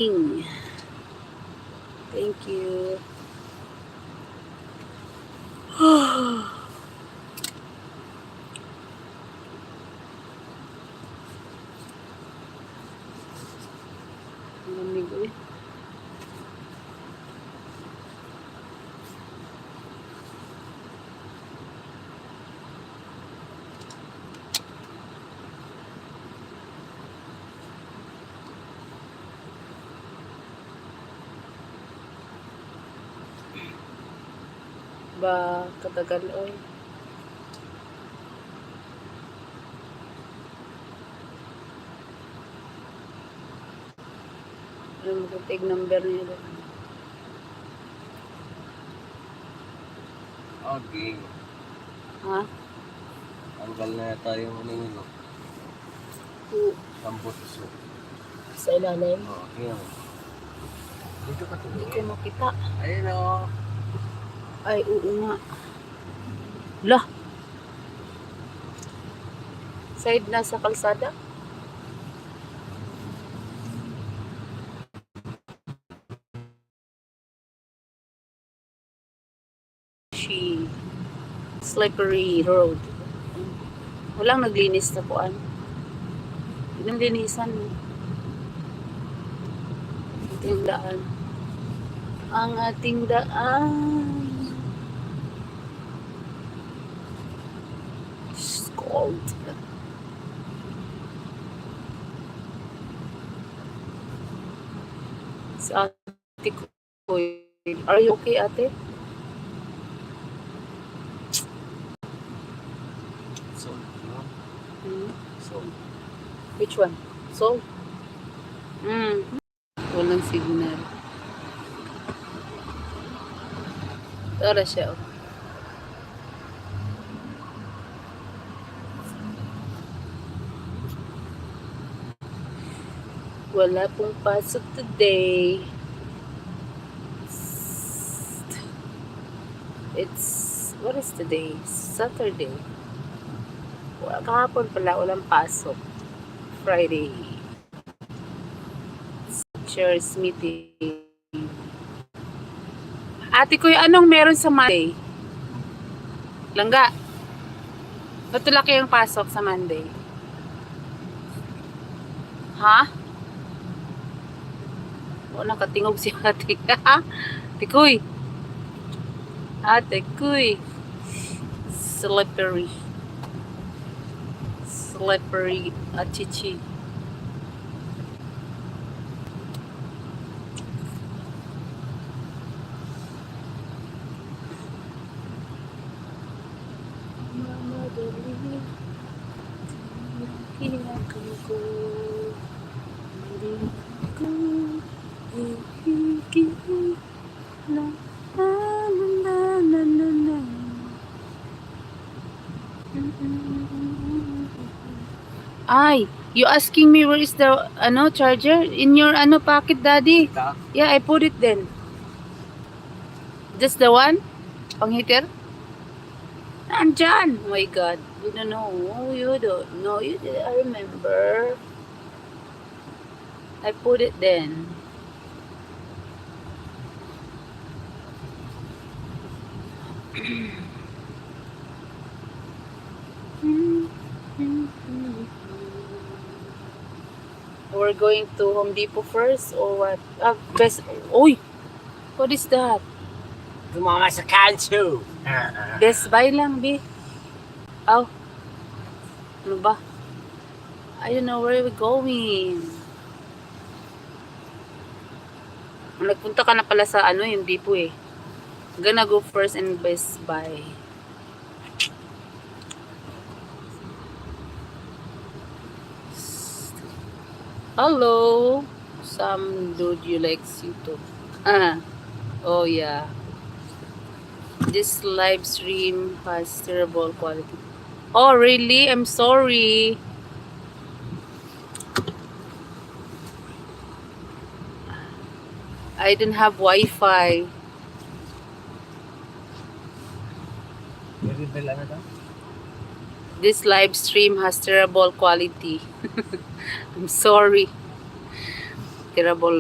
Thank you. Lamig eh. Ba katagal oy. Ano mo take number niya doon? Okay. Ha? Tanggal na yata yung ano yun, no? Kampot iso. Sa ilalim? Oo, tingnan mo. Dito ka Hindi tumingin. ko makita. Ayun, o. Ay, oo nga. Lah! Side na sa kalsada? Slippery road. Walang naglinis na kuan. Linisan. Ating daan. Ang ating daan. It's cold. Sa ate ko. Are you okay, ate? So, no? So, Which one? Salt? Walang signal. Tara siya. Wala pong pasok today. It's, what is today? Saturday. Kahapon pala, walang pasok. Friday. Teachers meeting. Ate ko, anong meron sa Monday? Langga. Ba't laki yung pasok sa Monday? Ha? O, nakatingog si ate. Tikoy. Ate Kuy. Slippery. Slippery achichi. Mama dali. Kinakain ko. Hindi ko. Hihigil. Na. Ay, you asking me where is the charger in your pocket, daddy? ita. Yeah, I put it then. Just the one? Pang heater? Nandyan. Oh my God. You don't know. Oh, you don't know. You did. I remember. I put it then. We're going to Home Depot first or what? Best. Oy! What is that? Tumama sa kanso. Best Buy lang, B. Oh. Ano ba? I don't know where we're going. Nagpunta ka na pala sa yung Depot eh. I'm gonna go first in Best Buy. Hello. Some dude you like you too. Oh yeah. This live stream has terrible quality. Oh really? I'm sorry. I don't have Wi-Fi. This live stream has terrible quality. I'm sorry. Terrible.